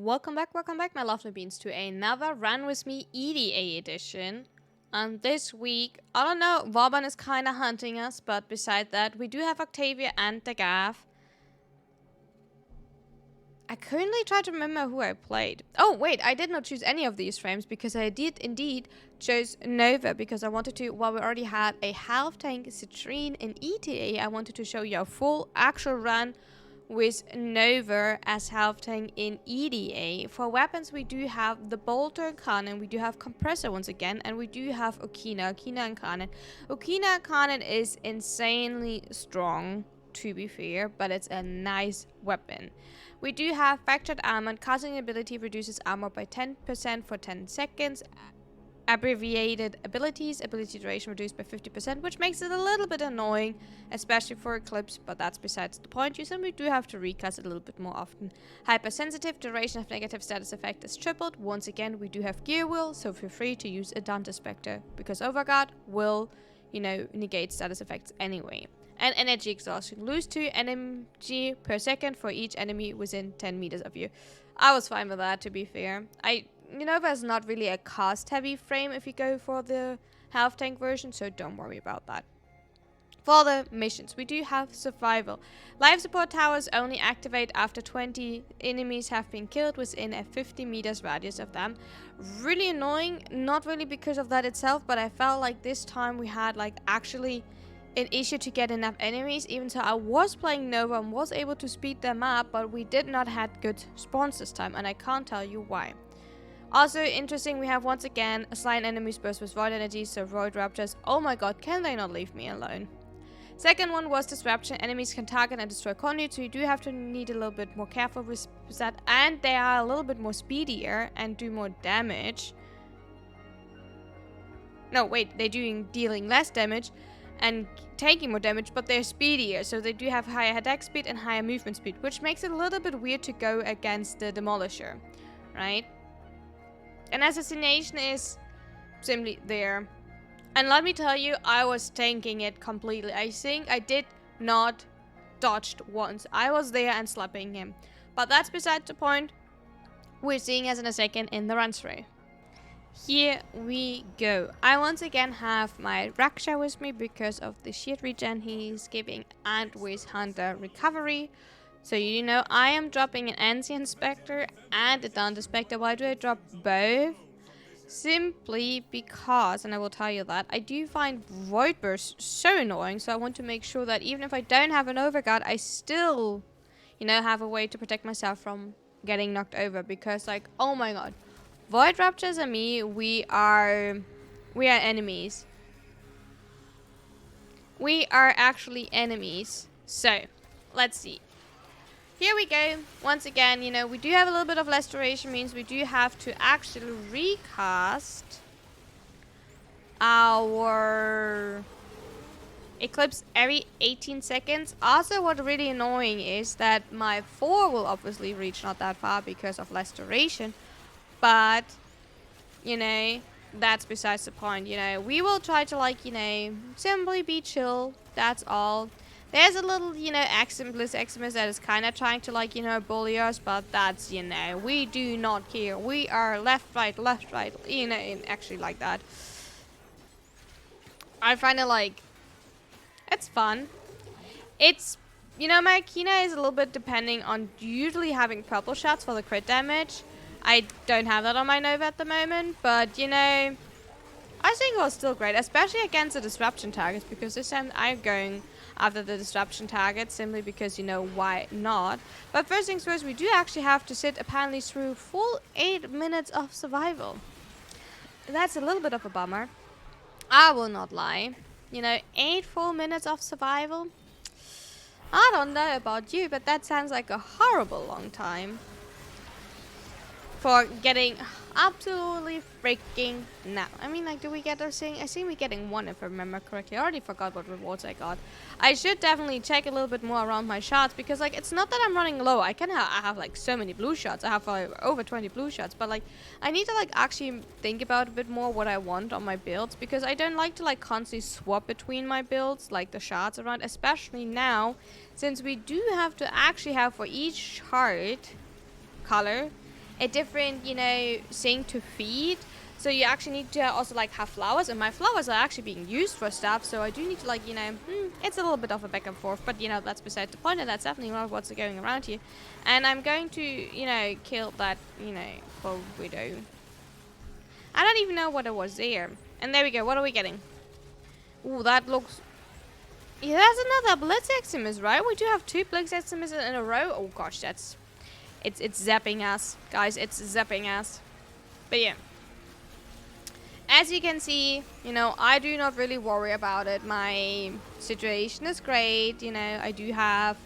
welcome back, my lovely beans, to another Run With Me EDA edition. And this week, I don't know, Vauban is kind of hunting us, but beside that, we do have Octavia and the Gav. I currently try to remember who I played. Oh, wait, I did not choose any of these frames because I did indeed choose Nova because I wanted to, while we already had a half tank Citrine in ETA, I wanted to show you a full actual run with Nova as half tank in EDA. For weapons, we do have the Bolter Cannon, we do have Compressor once again, and we do have Okina and Cannon. Okina Cannon is insanely strong, to be fair, but it's a nice weapon. We do have Fractured Armor. Casting ability reduces armor by 10% for 10 seconds. Abbreviated abilities, ability duration reduced by 50%, which makes it a little bit annoying, especially for Eclipse, but that's besides the point. Usually we do have to recast it a little bit more often. Hypersensitive, duration of negative status effect is tripled. Once again, we do have Gear Wheel, so feel free to use a Dante Spectre, because Overguard will, negate status effects anyway. And energy exhaustion. Lose 2 energy per second for each enemy within 10 meters of you. I was fine with that, to be fair. Nova is not really a cost-heavy frame if you go for the half tank version, so don't worry about that. For the missions, we do have survival. Life support towers only activate after 20 enemies have been killed within a 50 meters radius of them. Really annoying, not really because of that itself, but I felt like this time we had actually an issue to get enough enemies, even so I was playing Nova and was able to speed them up, but we did not have good spawns this time, and I can't tell you why. Also interesting, we have once again a slain enemies burst with void energy, so void raptors. Oh my god, can they not leave me alone? Second one was disruption. Enemies can target and destroy conduits, so you do have to need a little bit more careful with that, and they are a little bit more speedier and do more damage. No, wait, they're dealing less damage and taking more damage, but they're speedier, so they do have higher attack speed and higher movement speed, which makes it a little bit weird to go against the Demolisher, right? And Assassination is simply there. And let me tell you, I was tanking it completely. I think I did not dodged once. I was there and slapping him. But that's beside the point. We're seeing as in a second in the run through. Here we go. I once again have my Raksha with me because of the shield regen he's giving and with Hunter recovery. So I am dropping an Ancient Spectre and a Dante Spectre. Why do I drop both? Simply because, and I will tell you that, I do find Void Burst so annoying, so I want to make sure that even if I don't have an Overguard, I still, have a way to protect myself from getting knocked over. Because, oh my god. Void Raptors and me, we are enemies. We are actually enemies. So, let's see. Here we go. Once again, we do have a little bit of less duration, means we do have to actually recast our Eclipse every 18 seconds. Also, what's really annoying is that my 4 will obviously reach not that far because of less duration. But, that's besides the point. We will try to, simply be chill. That's all. There's a little, Bliss Eximus that is kind of trying to, bully us, but that's, we do not care. We are left, right, and actually like that. I find it, it's fun. It's, my Akina is a little bit depending on usually having purple shots for the crit damage. I don't have that on my Nova at the moment, but, I think it was still great, especially against the disruption targets, because this time I'm going after the disruption target simply because, why not? But first things first, we do actually have to sit apparently through full 8 minutes of survival. That's a little bit of a bummer. I will not lie. 8 full minutes of survival? I don't know about you, but that sounds like a horrible long time for getting absolutely freaking no. I mean, do we get those things? I think we're getting 1 if I remember correctly. I already forgot what rewards I got. I should definitely check a little bit more around my shots because, it's not that I'm running low. I have so many blue shots. I have over 20 blue shots, but I need to actually think about a bit more what I want on my builds because I don't like to constantly swap between my builds, the shots around, especially now since we do have to actually have for each chart color a different, you know, thing to feed. So you actually need to also like have flowers, and my flowers are actually being used for stuff. So I do need to like, you know, it's a little bit of a back and forth, but you know, that's beside the point, and that's definitely not what's going around here. And I'm going to, you know, kill that, you know, bow widow. I don't even know what it was there. And there we go. What are we getting? Ooh, that looks... Yeah, that's another Blitz Eximus, right? We do have 2 Blitz Eximus in a row. Oh gosh, that's... It's zapping us. Guys, it's zapping us. But yeah. As you can see, you know, I do not really worry about it. My situation is great. You know, I do have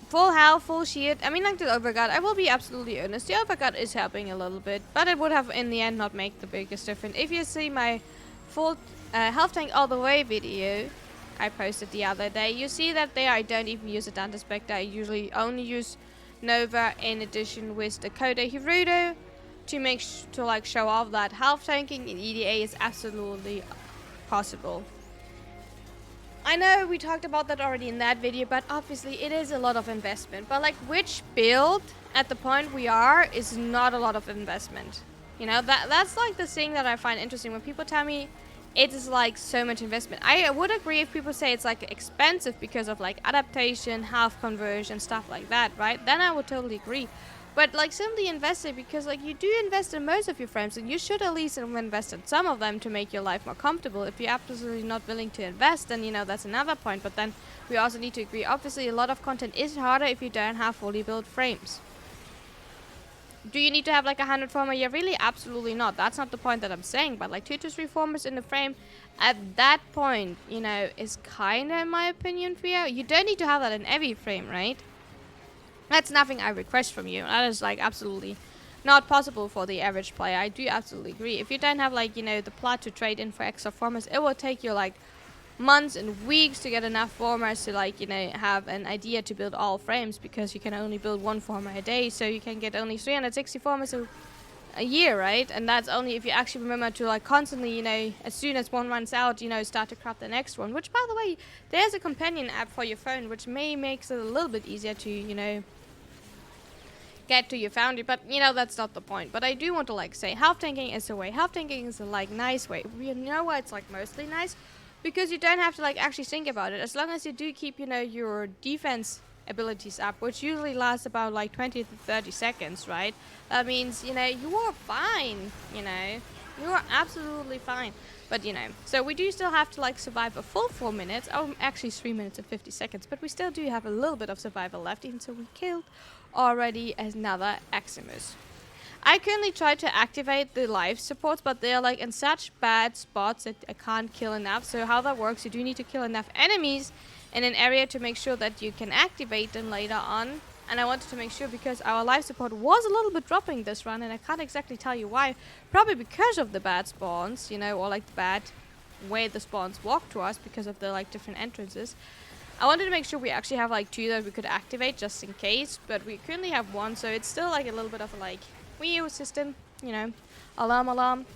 full health, full shield. I mean, like the overguard, I will be absolutely honest. The overguard is helping a little bit, but it would have in the end not make the biggest difference. If you see my full health tank all the way video I posted the other day, you see that there I don't even use a Dante Spectre. I usually only use Nova in addition with the Coda Hirudo to make to like show off that health tanking in EDA is absolutely possible. I know we talked about that already in that video, but obviously it is a lot of investment. But like, which build at the point we are is not a lot of investment. You know, that's like the thing that I find interesting when people tell me it is like so much investment. I would agree if people say it's like expensive because of like adaptation, health conversion, stuff like that, right? Then I would totally agree. But like, simply invest it because like you do invest in most of your frames, and you should at least invest in some of them to make your life more comfortable. If you're absolutely not willing to invest, then you know, that's another point. But then we also need to agree, obviously a lot of content is harder if you don't have fully built frames. Do you need to have like 100 former? Yeah, really, absolutely not. That's not the point that I'm saying. But like 2 to 3 formers in the frame at that point, you know, is kind of, in my opinion, fair. You don't need to have that in every frame, right? That's nothing I request from you. That is like absolutely not possible for the average player. I do absolutely agree. If you don't have like, you know, the plot to trade in for extra formers, it will take you like months and weeks to get enough formers to like, you know, have an idea to build all frames, because you can only build 1 former a day, so you can get only 360 formers a year, right? And that's only if you actually remember to like constantly, you know, as soon as one runs out, you know, start to craft the next one. Which, by the way, there's a companion app for your phone which makes it a little bit easier to, you know, get to your foundry, but you know, that's not the point. But I do want to like say, health tanking is a way. Health tanking is a like nice way. You know why it's like mostly nice? Because you don't have to like actually think about it. As long as you do keep, you know, your defense abilities up, which usually lasts about like 20 to 30 seconds, right? That means, you know, you are fine, you know, you are absolutely fine. But you know, so we do still have to like survive a full 4 minutes. Oh, actually 3 minutes and 50 seconds, but we still do have a little bit of survival left, even so we killed already another Eximus. I currently try to activate the life supports, but they're like in such bad spots that I can't kill enough. So how that works, you do need to kill enough enemies in an area to make sure that you can activate them later on. And I wanted to make sure, because our life support was a little bit dropping this run, and I can't exactly tell you why. Probably because of the bad spawns, you know, or like the bad way the spawns walk to us because of the like different entrances. I wanted to make sure we actually have like 2 that we could activate just in case, but we currently have 1, so it's still like a little bit of a like Wii system, you know, alarm.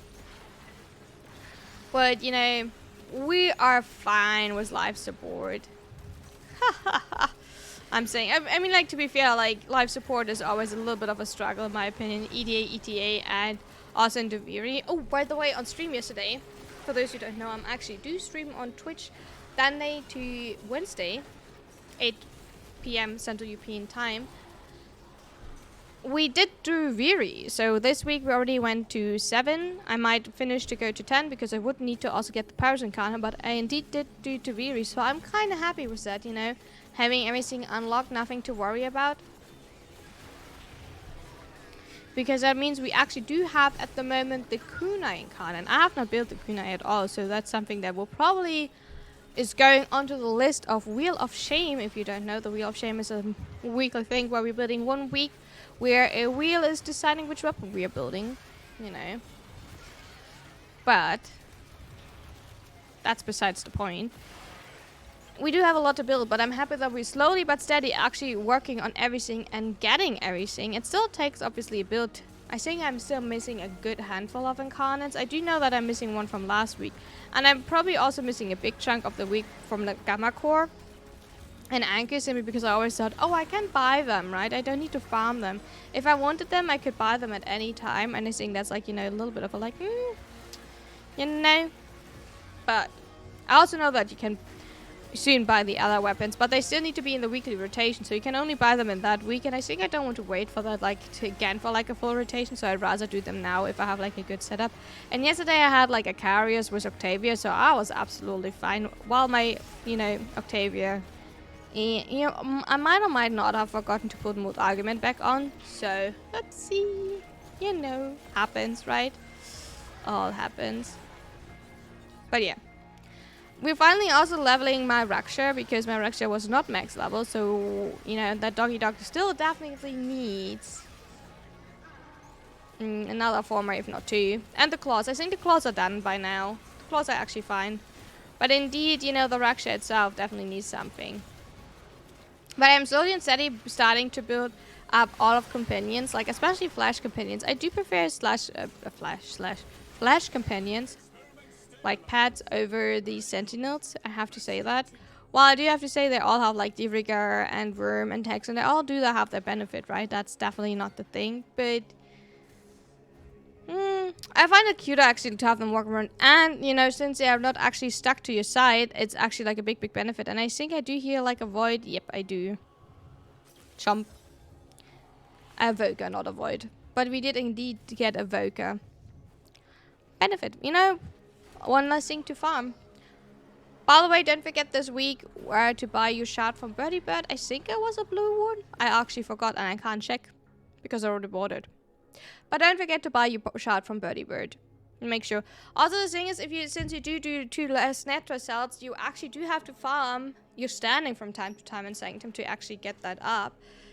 But you know, we are fine with life support. I'm saying, I mean, like, to be fair, like, life support is always a little bit of a struggle in my opinion. EDA, ETA, and also in Deviri. Oh, by the way, on stream yesterday, for those who don't know, I'm actually do stream on Twitch Sunday to Wednesday, 8 p.m. Central European time. We did do Viri, so this week we already went to 7. I might finish to go to 10 because I would need to also get the powers encounter, but I indeed did do to Viri, so I'm kind of happy with that, you know, having everything unlocked, nothing to worry about. Because that means we actually do have at the moment the kunai encounter, and I have not built the kunai at all, so that's something that will probably is going onto the list of Wheel of Shame. If you don't know, the Wheel of Shame is a weekly thing where we're building 1 week where a wheel is deciding which weapon we are building, you know. But that's besides the point. We do have a lot to build, but I'm happy that we're slowly but steady actually working on everything and getting everything. It still takes obviously a build. I think I'm still missing a good handful of incarnates. I do know that I'm missing 1 from last week, and I'm probably also missing a big chunk of the week from the Gamma Core. and anchors simply because I always thought, oh, I can buy them, right? I don't need to farm them. If I wanted them, I could buy them at any time. And I think that's like, you know, a little bit of a like, you know. But I also know that you can soon buy the other weapons, but they still need to be in the weekly rotation, so you can only buy them in that week. And I think I don't want to wait for that, like, again for like a full rotation, so I'd rather do them now if I have like a good setup. And yesterday I had like a Carriers with Octavia, so I was absolutely fine. While my, you know, Octavia, you know, I might or might not have forgotten to put Mood Argument back on, so let's see. You know, happens, right? All happens. But yeah. We're finally also leveling my Raksha, because my Raksha was not max level, so, you know, that doggy dog still definitely needs another former, if not two. And the claws. I think the claws are done by now. The claws are actually fine. But indeed, you know, the Raksha itself definitely needs something. But I'm slowly and steady starting to build up all of companions, like especially flash companions. I do prefer flash companions, like pads, over the sentinels. I have to say that. While I do have to say they all have like the rigor and worm and hex, and they all do have their benefit, right? That's definitely not the thing, but I find it cuter actually to have them walk around, and you know, since they are not actually stuck to your side, it's actually like a big benefit. And I think I do hear like a void. Yep, I do. Chomp. A Voker, not a void, but we did indeed get a Voker benefit. You know, one less thing to farm. By the way, don't forget this week where to buy your shard from Birdie Bird. I think it was a blue one. I actually forgot and I can't check because I already bought it. But don't forget to buy your shard from Birdie Bird. Make sure. Also, the thing is, since you do 2 less network cells, you actually do have to farm your standing from time to time in Sanctum to actually get that up.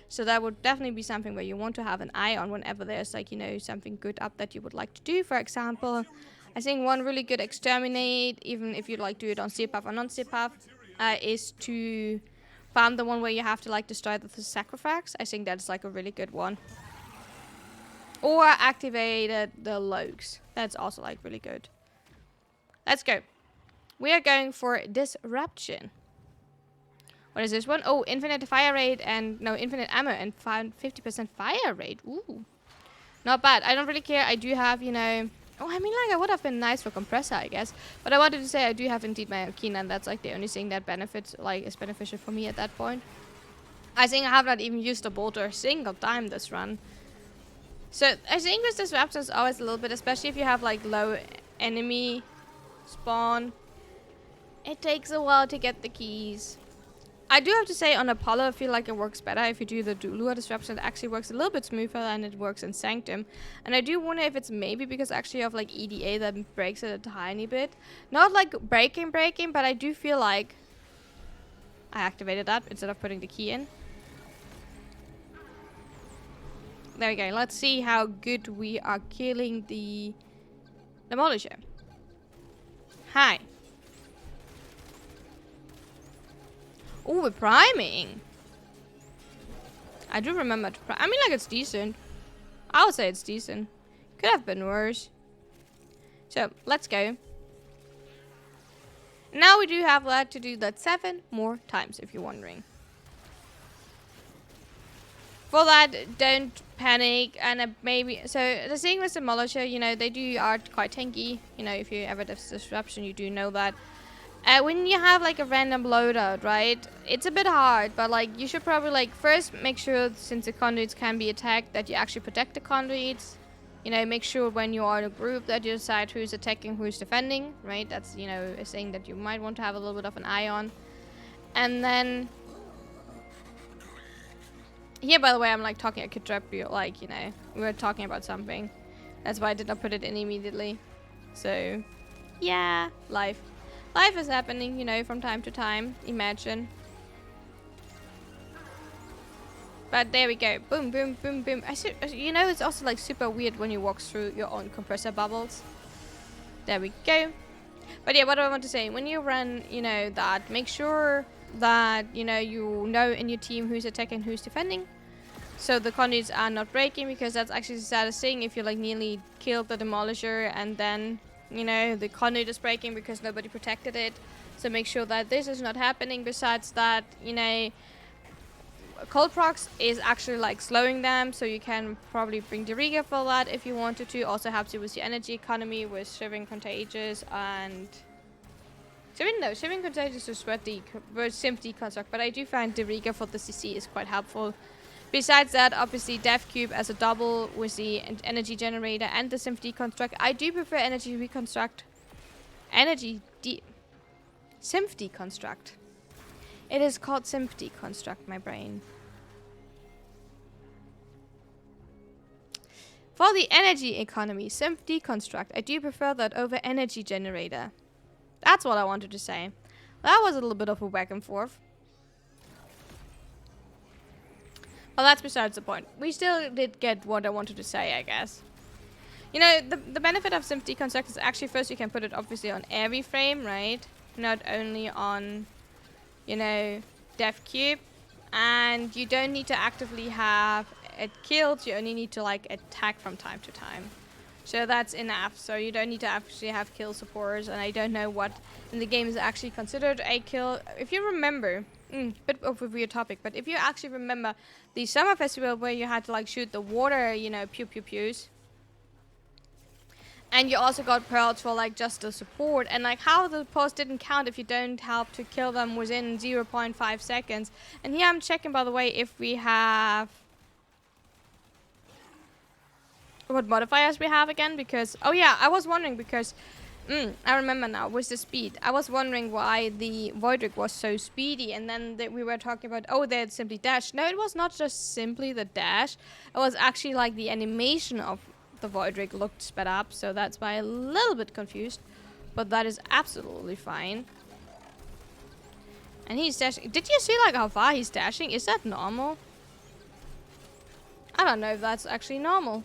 So that would definitely be something where you want to have an eye on whenever there's like, you know, something good up that you would like to do. For example, I think one really good exterminate, even if you like do it on CPAF or non-CPAF, is to farm the one where you have to like destroy the sacrifice. I think that's like a really good one. Or activated the Logs. That's also like really good. Let's go. We are going for Disruption. What is this one? Oh, infinite fire rate and no, infinite ammo and 50% fire rate. Ooh, not bad. I don't really care. I do have, you know. Oh, I mean, like, I would have been nice for compressor, I guess. But I wanted to say I do have indeed my Okina, and that's like the only thing that benefits, like, is beneficial for me at that point. I think I have not even used a bolter a single time this run. So I think with disruption is always a little bit, especially if you have like low enemy spawn. It takes a while to get the keys. I do have to say on Apollo I feel like it works better if you do the Lure disruption. It actually works a little bit smoother than it works in Sanctum. And I do wonder if it's maybe because actually of like EDA that breaks it a tiny bit. Not like breaking, but I do feel like I activated that instead of putting the key in. There we go. Let's see how good we are killing the Demolisher. Hi. Oh, we're priming. I do remember to prime. I mean, like, it's decent. I would say it's decent. Could have been worse. So, let's go. Now we do have left to do that 7 more times, if you're wondering. For that, don't panic, and maybe, so the thing with the Demolisher, you know, they are quite tanky. You know, if you ever have disruption, you do know that. When you have like a random loadout, right, it's a bit hard, but like you should probably like first make sure, since the conduits can be attacked, that you actually protect the conduits. You know, make sure when you are in a group that you decide who's attacking, who's defending, right? That's, you know, a thing that you might want to have a little bit of an eye on. And then here, by the way, I'm like talking, I could drop you, like, you know, we were talking about something. That's why I did not put it in immediately. So, yeah, life. Life is happening, you know, from time to time. Imagine. But there we go. Boom, boom, boom, boom. You know, it's also like super weird when you walk through your own compressor bubbles. There we go. But yeah, what do I want to say? When you run, you know, that, make sure that, you know in your team who's attacking, who's defending. So the conduits are not breaking, because that's actually the saddest thing if you like nearly killed the Demolisher and then, you know, the conduit is breaking because nobody protected it. So make sure that this is not happening. Besides that, you know, cold procs is actually like slowing them, so you can probably bring Deriga for that if you wanted to. Also helps you with your energy economy with Shivering Contagious and Shivering Contagious is Simp Deconstruct, but I do find Deriga for the CC is quite helpful. Besides that, obviously Death Cube as a double with the energy generator and the Simp Deconstruct. I do prefer Simp Deconstruct. It is called Simp Deconstruct, my brain. For the energy economy, Simp Deconstruct, I do prefer that over energy generator. That's what I wanted to say. That was a little bit of a back and forth. Well, that's besides the point. We still did get what I wanted to say, I guess. You know, the benefit of Simp Deconstruct is actually first you can put it obviously on every frame, right? Not only on, you know, Death Cube. And you don't need to actively have it killed. You only need to, like, attack from time to time. So that's enough. So you don't need to actually have kill supporters. And I don't know what in the game is actually considered a kill. If you remember, bit of a weird topic, but if you actually remember the summer festival where you had to like shoot the water, you know, pew pew pews. And you also got pearls for like just the support. And like how the post didn't count if you don't help to kill them within 0.5 seconds. And here I'm checking, by the way, if we have what modifiers we have again, because oh yeah, I was wondering because I remember now with the speed. I was wondering why the Voidrick was so speedy, and then we were talking about, oh, they had simply dash. No, it was not just simply the dash. It was actually like the animation of the Voidrick looked sped up, so that's why I'm a little bit confused. But that is absolutely fine. And he's dashing. Did you see like how far he's dashing? Is that normal? I don't know if that's actually normal.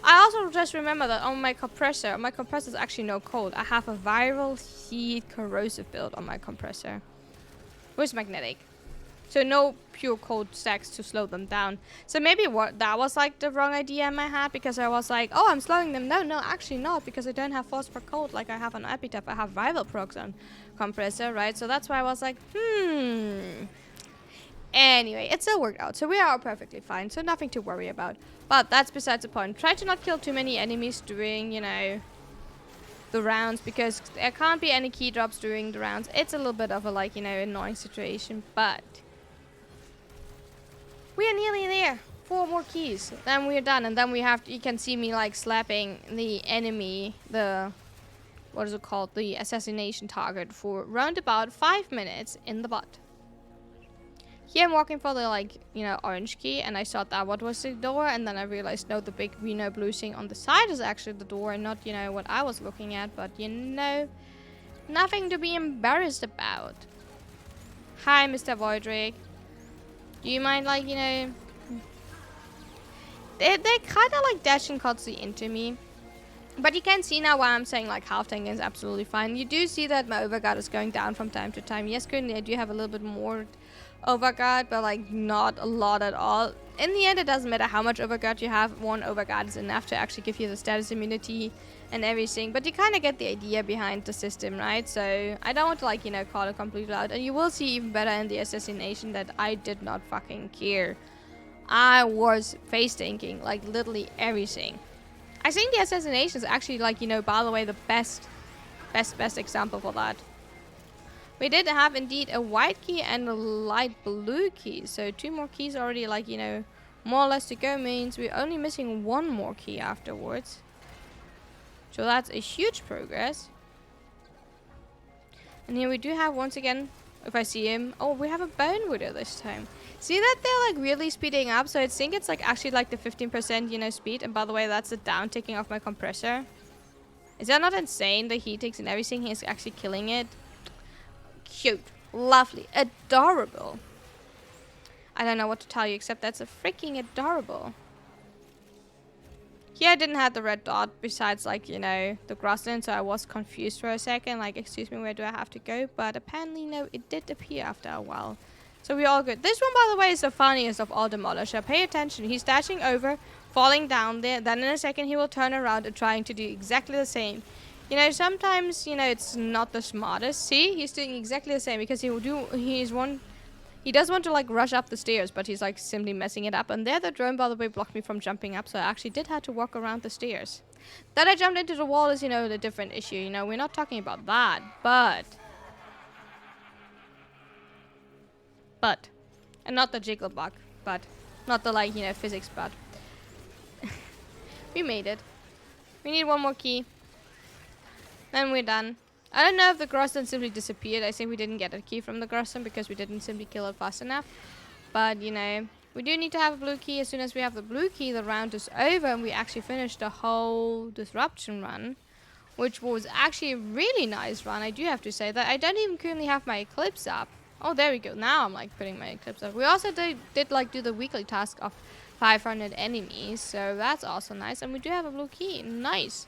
I also just remember that on my compressor is actually no cold. I have a viral heat corrosive build on my compressor. With magnetic. So no pure cold stacks to slow them down. So maybe that was like the wrong idea in my head, because I was like, oh, I'm slowing them. No, actually not, because I don't have force per cold like I have on Epitaph. I have viral procs on compressor, right? So that's why I was like, Anyway, it still worked out, so we are perfectly fine, so nothing to worry about. But that's besides the point. Try to not kill too many enemies during, you know, the rounds, because there can't be any key drops during the rounds. It's a little bit of a, like, you know, annoying situation, but we are nearly there. 4 more keys, then we're done, and then we have to, you can see me, like, slapping the enemy, what is it called, the assassination target for round about 5 minutes in the butt. Here I'm walking for the, like, you know, orange key, and I thought that what was the door, and then I realized, no, the big, you know, blue thing on the side is actually the door, and not, you know, what I was looking at, but, you know, nothing to be embarrassed about. Hi, Mr. Voidrick. Do you mind, like, you know, they kind of, like, dashing constantly into me. But you can see now why I'm saying, like, half tank is absolutely fine. You do see that my overguard is going down from time to time. Yes, currently I do have a little bit more overguard, but like not a lot at all. In the end, it doesn't matter how much overguard you have. 1 overguard is enough to actually give you the status immunity and everything, but you kind of get the idea behind the system, right? So I don't want to, like, you know, call it completely out, and you will see even better in the assassination that I did not fucking care. I was face tanking like literally everything. I think the assassination is actually, like, you know, by the way, the best example for that. We did have indeed a white key and a light blue key. So 2 more keys already, like, you know, more or less to go, means we're only missing 1 more key afterwards. So that's a huge progress. And here we do have, once again, if I see him, oh, we have a Bone Widow this time. See that they're, like, really speeding up. So I think it's, like, actually, like, the 15%, you know, speed. And by the way, that's the down ticking of my compressor. Is that not insane? The heat ticks and everything, he's actually killing it. Cute, lovely, adorable. I don't know what to tell you, except that's a freaking adorable. Here I didn't have the red dot besides, like, you know, the grassland, so I was confused for a second, like, excuse me, where do I have to go? But apparently, no, it did appear after a while. So we're all good. This one, by the way, is the funniest of all Demolisher. Pay attention, he's dashing over, falling down there, then in a second he will turn around and trying to do exactly the same. You know, sometimes, you know, it's not the smartest. See, he's doing exactly the same because he does want to like rush up the stairs, but he's like simply messing it up. And there the drone, by the way, blocked me from jumping up, so I actually did have to walk around the stairs. That I jumped into the wall is, you know, the different issue. You know, we're not talking about that, but and not the jiggle bug, but not the like, you know, physics bug. We made it. We need one more key. Then we're done. I don't know if the Grosson simply disappeared. I think we didn't get a key from the Grosson because we didn't simply kill it fast enough. But, you know, we do need to have a blue key. As soon as we have the blue key, the round is over and we actually finished the whole disruption run, which was actually a really nice run. I do have to say that. I don't even currently have my eclipse up. Oh, there we go. Now I'm like putting my eclipse up. We also did like do the weekly task of 500 enemies, so that's also nice. And we do have a blue key. Nice.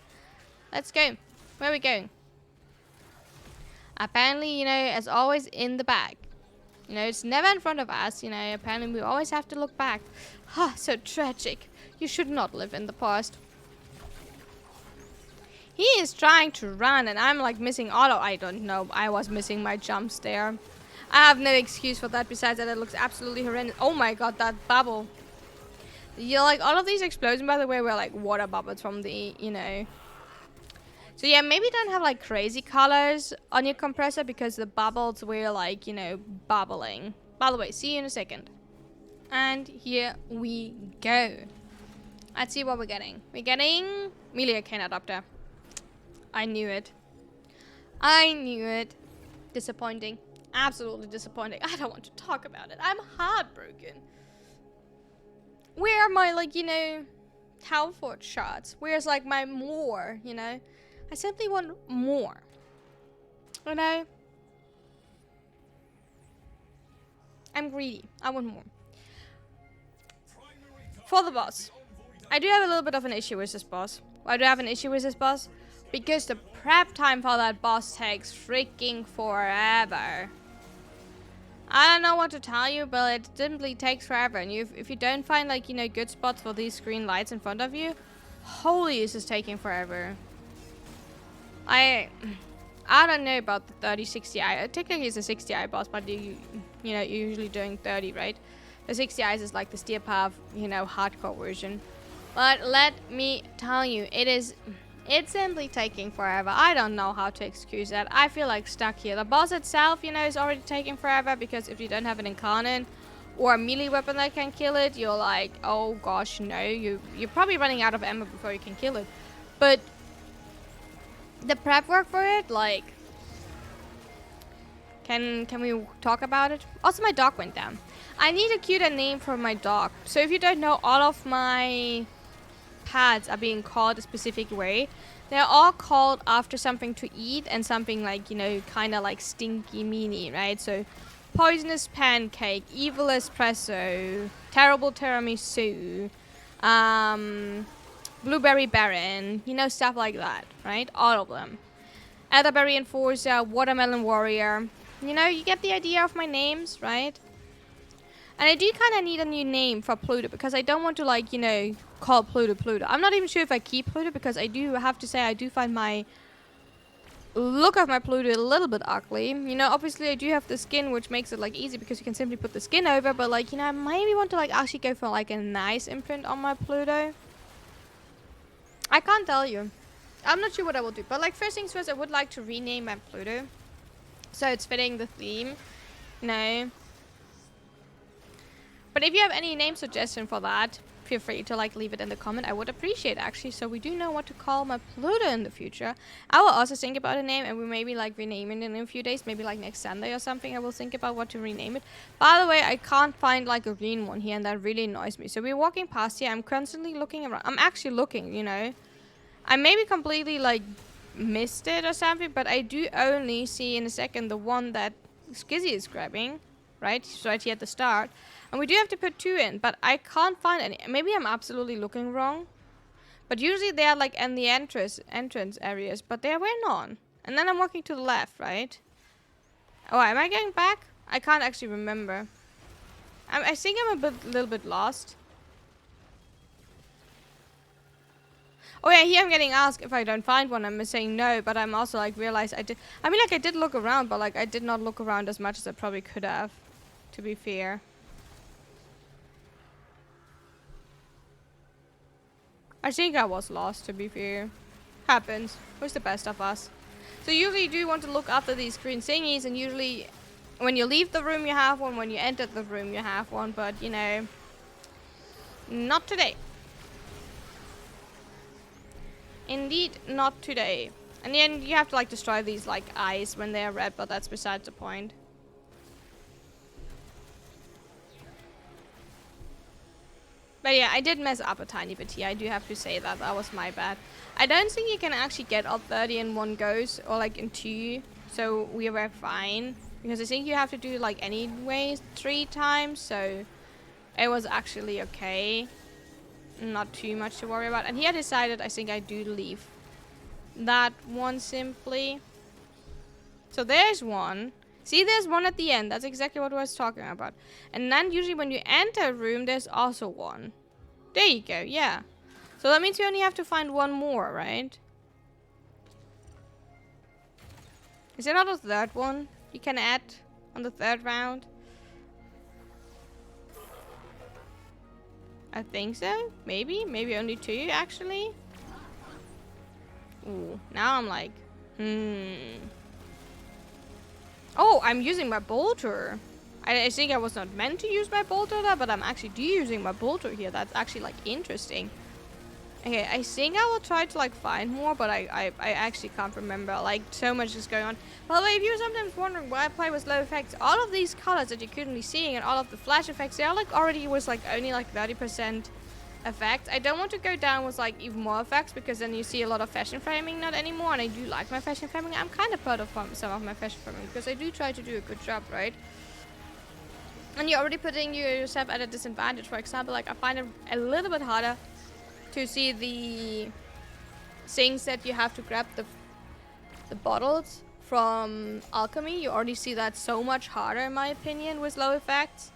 Let's go. Where are we going? Apparently, you know, as always, in the back. You know, it's never in front of us. You know, apparently we always have to look back. Ha, so tragic. You should not live in the past. He is trying to run and I'm like missing auto. I don't know. I was missing my jumps there. I have no excuse for that besides that it looks absolutely horrendous. Oh my god, that bubble. Yeah, like all of these explosions, by the way, were like water bubbles from the, you know. So yeah, maybe don't have like crazy colors on your compressor because the bubbles were like, you know, bubbling. By the way, see you in a second. And here we go. Let's see what we're getting. We're getting melee arcane adapter. I knew it. I knew it. Disappointing. Absolutely disappointing. I don't want to talk about it. I'm heartbroken. Where are my, like, you know, Halford shots? Where's like my more, you know? I simply want more. You know? I'm greedy. I want more. For the boss. I do have a little bit of an issue with this boss. Why do I have an issue with this boss? Because the prep time for that boss takes freaking forever. I don't know what to tell you, but it simply takes forever. And if you don't find, like, you know, good spots for these green lights in front of you, holy, this is taking forever. I don't know about the 30-60i. Technically it's a 60i boss, but you know, you're usually doing 30, right? The 60i is like the steer path, you know, hardcore version. But let me tell you, it's simply taking forever. I don't know how to excuse that. I feel like stuck here. The boss itself, you know, is already taking forever because if you don't have an incarnate or a melee weapon that can kill it, you're like, oh gosh, no, you're probably running out of ammo before you can kill it. But the prep work for it, like, can we talk about it? Also, my dog went down. I need a cuter name for my dog. So if you don't know, all of my pads are being called a specific way. They're all called after something to eat and something like, you know, kind of like stinky meanie, right? So poisonous pancake, evil espresso, terrible tiramisu, blueberry baron, you know, stuff like that, right? All of them. Elderberry enforcer, watermelon warrior. You know, you get the idea of my names, right? And I do kind of need a new name for Pluto because I don't want to, like, you know, call Pluto Pluto. I'm not even sure if I keep Pluto because I do have to say I do find my look of my Pluto a little bit ugly. You know, obviously I do have the skin, which makes it, like, easy because you can simply put the skin over. But, like, you know, I maybe want to, like, actually go for, like, a nice imprint on my Pluto. I can't tell you. I'm not sure what I will do. But, like, first things first, I would like to rename my Pluto so it's fitting the theme. You know. But if you have any name suggestion for that, feel free to, like, leave it in the comment. I would appreciate, actually, so we do know what to call my Pluto in the future. I will also think about a name, and we maybe, like, rename it in a few days. Maybe, like, next Sunday or something, I will think about what to rename it. By the way, I can't find, like, a green one here, and that really annoys me. So we're walking past here. I'm constantly looking around. I'm actually looking, you know. I maybe completely, like, missed it or something, but I do only see in a second the one that Skizzy is grabbing, right? It's right here at the start. And we do have to put 2 in, but I can't find any. Maybe I'm absolutely looking wrong. But usually they are, like, in the entrance areas, but there were none. And then I'm walking to the left, right? Oh, am I going back? I can't actually remember. I think I'm a little bit lost. Oh yeah, here I'm getting asked if I don't find one. I'm saying no, but I'm also like realized I did. I mean, like I did look around, but like I did not look around as much as I probably could have, to be fair. I think I was lost, to be fair. Happens. Who's the best of us? So usually you do want to look after these green thingies, and usually when you leave the room you have one, when you enter the room you have one, but you know, not today. Indeed, not today. And then you have to like destroy these like eyes when they're red, but that's besides the point. But yeah, I did mess up a tiny bit here. I do have to say that. That was my bad. I don't think you can actually get all 30 in one goes, or like in 2. So we were fine. Because I think you have to do like anyways 3 times. So it was actually okay. Not too much to worry about. And he had decided I think I do leave that one simply. So there's one. See, there's one at the end. That's exactly what I was talking about. And then usually when you enter a room, there's also one. There you go, yeah. So that means you only have to find one more, right? Is there not a third one you can add on the 3rd round? I think so. Maybe. Maybe only 2, actually. Ooh, now I'm like, Oh, I'm using my bolter. I think I was not meant to use my bolter there, but I'm actually using my bolter here. That's actually like interesting. Okay, I think I will try to like find more, but I actually can't remember. Like so much is going on. By the way, if you're sometimes wondering why I play with low effects, all of these colors that you're currently seeing and all of the flash effects, they are like already was like only like 30% effects. I don't want to go down with like even more effects, because then you see a lot of fashion framing not anymore, and I do like my fashion framing. I'm kind of proud of some of my fashion framing because I do try to do a good job, right? And you're already putting yourself at a disadvantage. For example, like I find it a little bit harder to see the things that you have to grab the bottles from alchemy. You already see that so much harder in my opinion with low effects,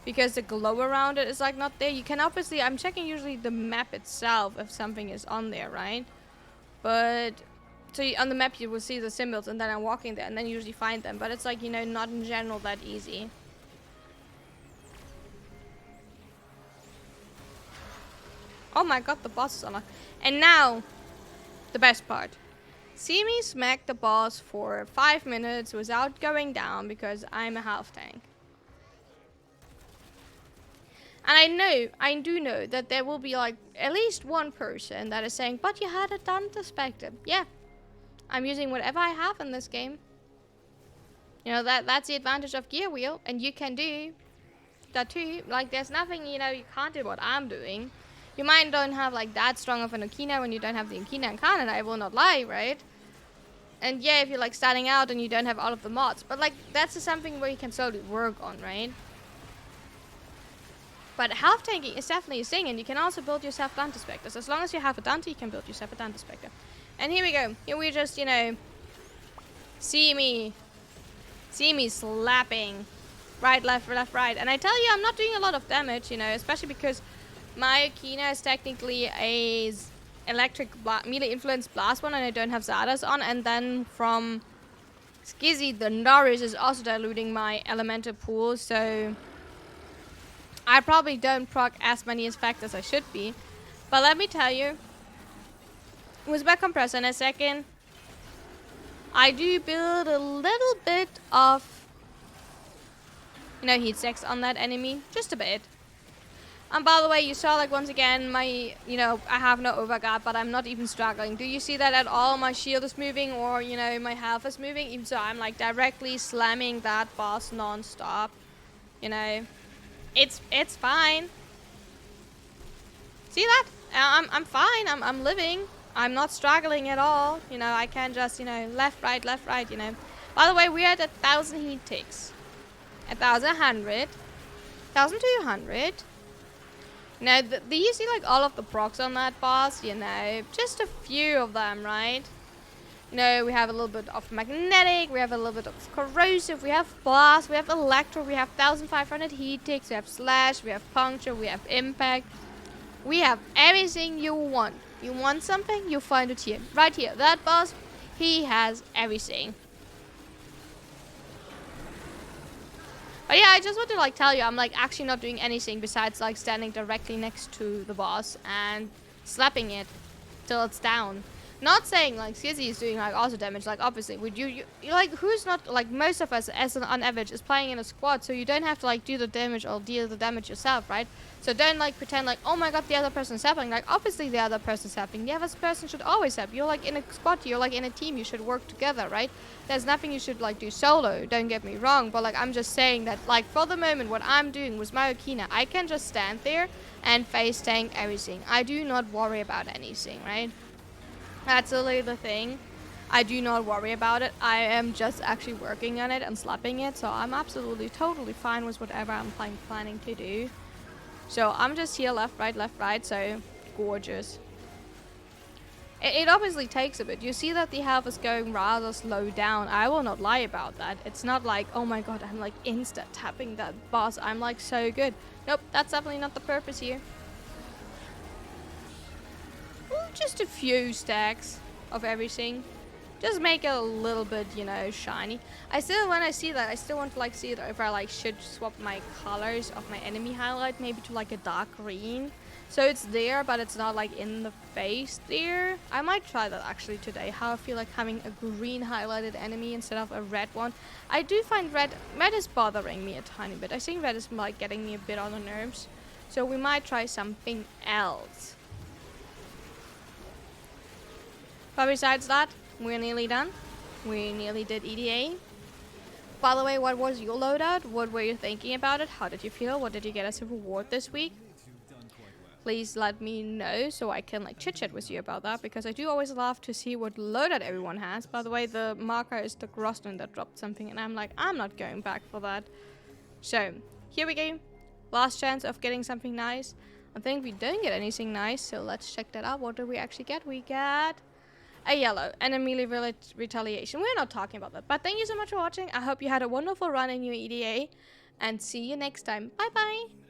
because the glow around it is like not there. You can obviously, I'm checking usually the map itself if something is on there, right? But so on the map you will see the symbols, and then I'm walking there and then you usually find them, but it's like, you know, not in general that easy. Oh my god, the boss is unlocked. And now the best part. See me smack the boss for 5 minutes without going down because I'm a half tank. And I do know that there will be like at least one person that is saying, but you had a done perspective. Yeah, I'm using whatever I have in this game. You know, that's the advantage of Gear Wheel, and you can do that too. Like there's nothing, you know, you can't do what I'm doing. You might don't have like that strong of an Okina when you don't have the Okina in Canada, I will not lie, right? And yeah, if you're like starting out and you don't have all of the mods, but like that's something where you can slowly work on, right? But half tanking is definitely a thing, and you can also build yourself Dante Spectres. As long as you have a Dante, you can build yourself a Dante Spectre. And here we go. Here we just, you know, see me slapping right, left, right. And I tell you, I'm not doing a lot of damage, you know, especially because my Okina is technically a electric melee influence blast one, and I don't have Zardas on. And then from Skizzy, the Norris is also diluting my elemental pool, so I probably don't proc as many effects as I should be. But let me tell you, with my compressor in a second, I do build a little bit of, you know, heat sex on that enemy, just a bit. And by the way, you saw like once again my, you know, I have no overguard, but I'm not even struggling. Do you see that at all? My shield is moving, or, you know, my health is moving, even so I'm like directly slamming that boss non-stop, you know. It's fine. See that? I'm fine. I'm living. I'm not struggling at all. You know, I can just, you know, left, right, you know. By the way, we're at 1,000 heat ticks. 1,100. 1,200. Now, do you see like all of the procs on that boss? You know, just a few of them, right? You know, we have a little bit of magnetic, we have a little bit of corrosive, we have blast, we have electro, we have 1,500 heat ticks, we have slash, we have puncture, we have impact. We have everything you want. You want something, you find it here. Right here. That boss, he has everything. But yeah, I just want to like tell you, I'm like actually not doing anything besides like standing directly next to the boss and slapping it till it's down. Not saying like Skizzy is doing like also damage, like obviously would you like, who's not, like most of us as on average is playing in a squad, so you don't have to like do the damage or deal the damage yourself, right? So don't like pretend like, oh my god, the other person's helping. Like obviously the other person's helping. The other person should always help. You're like in a squad, you're like in a team, you should work together, right? There's nothing you should like do solo, don't get me wrong, but like I'm just saying that like for the moment what I'm doing with my Okina, I can just stand there and face tank everything. I do not worry about anything, right? That's literally the thing. I do not worry about it. I am just actually working on it and slapping it, so I'm absolutely totally fine with whatever I'm planning to do. So I'm just here left, right, so gorgeous. It obviously takes a bit. You see that the health is going rather slow down. I will not lie about that. It's not like, oh my god, I'm like insta tapping that boss. I'm like so good. Nope, that's definitely not the purpose here. Just a few stacks of everything. Just make it a little bit, you know, shiny. I still, when I see that, I still want to like see it if I like should swap my colors of my enemy highlight maybe to like a dark green. So it's there, but it's not like in the face there. I might try that actually today. How I feel like having a green highlighted enemy instead of a red one. I do find red is bothering me a tiny bit. I think red is like getting me a bit on the nerves. So we might try something else. But besides that, we're nearly done. We nearly did EDA. By the way, what was your loadout? What were you thinking about it? How did you feel? What did you get as a reward this week? Please let me know so I can like chit chat with you about that, because I do always love to see what loadout everyone has. By the way, the marker is the Groston that dropped something, and I'm like, I'm not going back for that. So here we go. Last chance of getting something nice. I think we don't get anything nice, so let's check that out. What do we actually get? We get a yellow and a melee retaliation. We're not talking about that, but thank you so much for watching. I hope you had a wonderful run in your EDA, and see you next time. Bye bye.